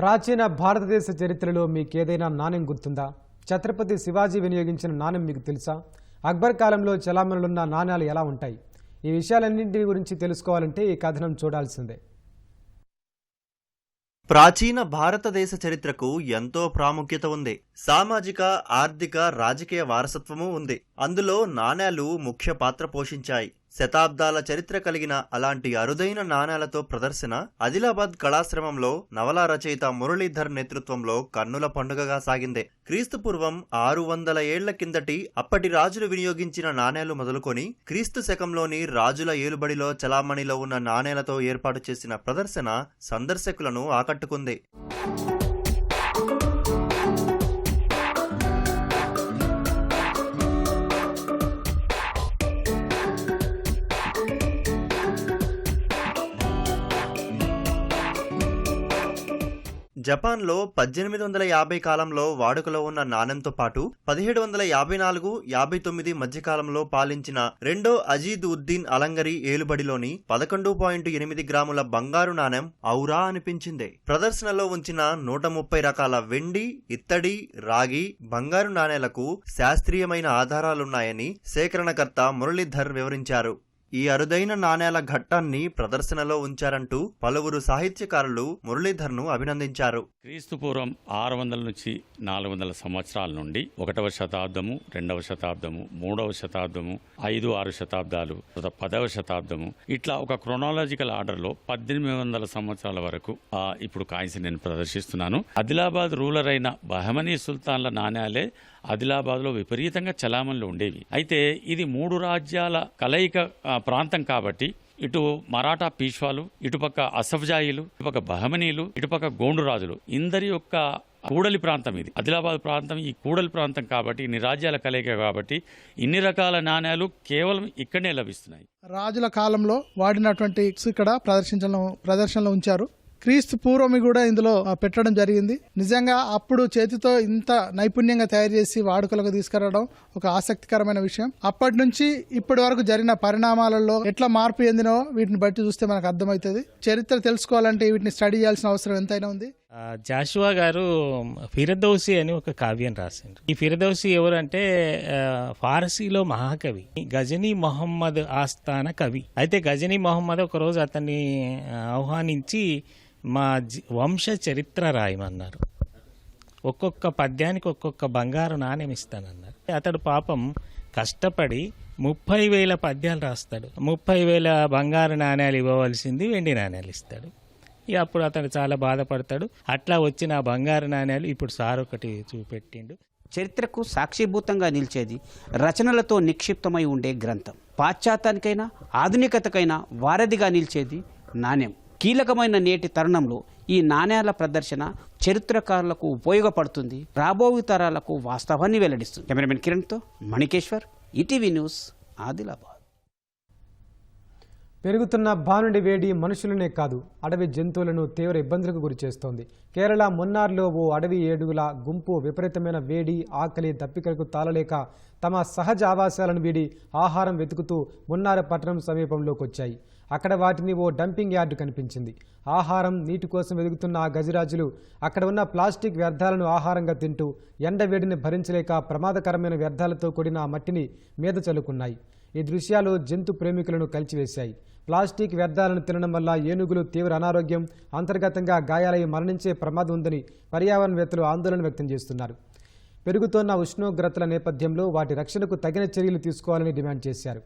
ప్రాచీన భారతదేశ చరిత్రలో మీకేదైనా నాణెం గుర్తుందా? ఛత్రపతి శివాజీ వినియోగించిన నాణెం మీకు తెలుసా? అక్బర్ కాలంలో చలామణిలున్న నాణ్యాలు ఎలా ఉంటాయి? ఈ విషయాలన్నింటి గురించి తెలుసుకోవాలంటే ఈ కథనం చూడాల్సిందే. ప్రాచీన భారతదేశ చరిత్రకు ఎంతో ప్రాముఖ్యత ఉంది. సామాజిక, ఆర్థిక, రాజకీయ వారసత్వము ఉంది. అందులో నాణేలు ముఖ్య పాత్ర పోషించాయి. శతాబ్దాల చరిత్ర కలిగిన అలాంటి అరుదైన నాణేలతో ప్రదర్శన ఆదిలాబాద్ కళాశ్రమంలో నవలా రచయిత మురళీధర్ నేతృత్వంలో కన్నుల పండుగగా సాగింది. క్రీస్తుపూర్వం 600 ఏళ్ల కిందటి అప్పటి రాజులు వినియోగించిన నాణేలు మొదలుకొని క్రీస్తు శకంలోని రాజుల ఏలుబడిలో చలామణిలో ఉన్న నాణేలతో ఏర్పాటు చేసిన ప్రదర్శన సందర్శకులను ఆకట్టుకుంది. జపాన్లో 1850 కాలంలో వాడుకలో ఉన్న నాణెంతో పాటు 1754-59 మధ్యకాలంలో పాలించిన రెండో అజీద్ ఉద్దీన్ అలంగరి ఏలుబడిలోని 11.8 గ్రాముల బంగారు నాణెం ఔరా అనిపించింది. ప్రదర్శనలో ఉంచిన 130 రకాల వెండి, ఇత్తడి, రాగి, బంగారు నాణేలకు శాస్త్రీయమైన ఆధారాలున్నాయని సేకరణకర్త మురళీధర్ వివరించారు. ఈ అరుదైన నాణేల ఘట్టాన్ని ప్రదర్శనలో ఉంచారంటూ పలువురు సాహిత్యకారులు మురళీధర్ను అభినందించారు. క్రీస్తుపూర్వం 600 నుంచి 400 సంవత్సరాల నుండి 1వ శతాబ్దము, 2వ శతాబ్దము, 3వ శతాబ్దము, 5-6 శతాబ్దాలు, 10వ శతాబ్దము, ఇట్లా ఒక క్రొనాలజికల్ ఆర్డర్లో 1800 సంవత్సరాల వరకు ఇప్పుడు కాయిన్స్ నేను ప్రదర్శిస్తున్నాను. ఆదిలాబాద్ రూలర్ అయిన బహమనీ సుల్తాన్ల నాణ్యాలే ఆదిలాబాద్లో విపరీతంగా చలామణిలో ఉండేవి. అయితే ఇది 3 రాజ్యాల కలయిక ప్రాంతం కాబట్టి ఇటు మరాఠా పీష్వాలు, ఇటుపక్క అసఫ్జాయిలు, ఇటుపక్క బహమనీలు, ఇటుపక్క గోండు రాజులు, ఇందరి యొక్క కూడలి ప్రాంతం ఇది. ఆదిలాబాద్ ప్రాంతం ఈ కూడలి ప్రాంతం కాబట్టి, ఇన్ని రాజ్యాల కలయిక కాబట్టి ఇన్ని రకాల నాణ్యాలు కేవలం ఇక్కడనే లభిస్తున్నాయి. రాజుల కాలంలో వాడినటువంటి ఇక్కడ ప్రదర్శనలో ఉంచారు. క్రీస్తు పూర్వమి కూడా ఇందులో పెట్టడం జరిగింది. నిజంగా అప్పుడు చేతితో ఇంత నైపుణ్యంగా తయారు చేసి వాడుకలకు తీసుకురావడం ఒక ఆసక్తికరమైన విషయం. అప్పటి నుంచి ఇప్పటి వరకు జరిగిన పరిణామాలలో ఎట్లా మార్పు చెందినో వీటిని బట్టి చూస్తే మనకు అర్థమవుతుంది. చరిత్ర తెలుసుకోవాలంటే వీటిని స్టడీ చేయాల్సిన అవసరం ఎంతైనా ఉంది. జాషువా గారు ఫిరదౌసి అని ఒక కావ్యం రాసిండ్రు. ఈ ఫిరదౌసి ఎవరంటే ఫారసీలో మహాకవి, గజనీ మొహమ్మద్ ఆస్థాన కవి. అయితే గజనీ మొహమ్మద్ ఒక రోజు అతన్ని ఆహ్వానించి మా వంశ చరిత్ర రాయమన్నారు. ఒక్కొక్క పద్యానికి ఒక్కొక్క బంగారు నాణ్యం ఇస్తానన్నారు. అతడు పాపం కష్టపడి 30,000 పద్యాలు రాస్తాడు. 30,000 బంగారు నాణ్యాలు ఇవ్వవలసింది వెండి నాణ్యాలు ఇస్తాడు. ఇక అప్పుడు అతడు చాలా బాధపడతాడు. అట్లా వచ్చిన బంగారు నాణ్యాలు ఇప్పుడు సార్ ఒకటి చూపెట్టిండు. చరిత్రకు సాక్షిభూతంగా నిలిచేది రచనలతో నిక్షిప్తమై ఉండే గ్రంథం. పాశ్చాత్యానికైనా ఆధునికతకైనా వారధిగా నిలిచేది నాణ్యం. కీలకమైన నేటి తరుణంలో ఈ నాణ్యాల ప్రదర్శన చరిత్రకారులకు ఉపయోగపడుతుంది, రాబోయే తరాలకు వాస్తవాన్ని వెల్లడిస్తుంది. కెమెరామెన్ కిరణ్తో మణికేశ్వర్, ఈటీవీ న్యూస్, ఆదిలాబాద్. పెరుగుతున్న భానుడి వేడి మనుషులనే కాదు అడవి జంతువులను తీవ్ర ఇబ్బందులకు గురిచేస్తోంది. కేరళ మున్నార్లో ఓ అడవి ఏడుగుల గుంపు విపరీతమైన వేడి, ఆకలి, దప్పికలకు తాళలేక తమ సహజ ఆవాసాలను వీడి ఆహారం వెతుకుతూ మున్నార్ పట్టణం సమీపంలోకి వచ్చాయి. అక్కడ వాటిని ఓ డంపింగ్ యార్డు కనిపించింది. ఆహారం, నీటి కోసం వెతుకుతున్న ఆ గజరాజులు అక్కడ ఉన్న ప్లాస్టిక్ వ్యర్థాలను ఆహారంగా తింటూ ఎండ వేడిని భరించలేక ప్రమాదకరమైన వ్యర్థాలతో కూడిన ఆ మట్టిని మీద చల్లుకున్నాయి. ఈ దృశ్యాలు జంతు ప్రేమికులను కలిచివేశాయి. ప్లాస్టిక్ వ్యర్థాలను తినడం వల్ల ఏనుగులు తీవ్ర అనారోగ్యం, అంతర్గతంగా గాయాలై మరణించే ప్రమాదం ఉందని పర్యావరణవేత్తలు ఆందోళన వ్యక్తం చేస్తున్నారు. పెరుగుతోన్న ఉష్ణోగ్రతల నేపథ్యంలో వాటి రక్షణకు తగిన చర్యలు తీసుకోవాలని డిమాండ్ చేశారు.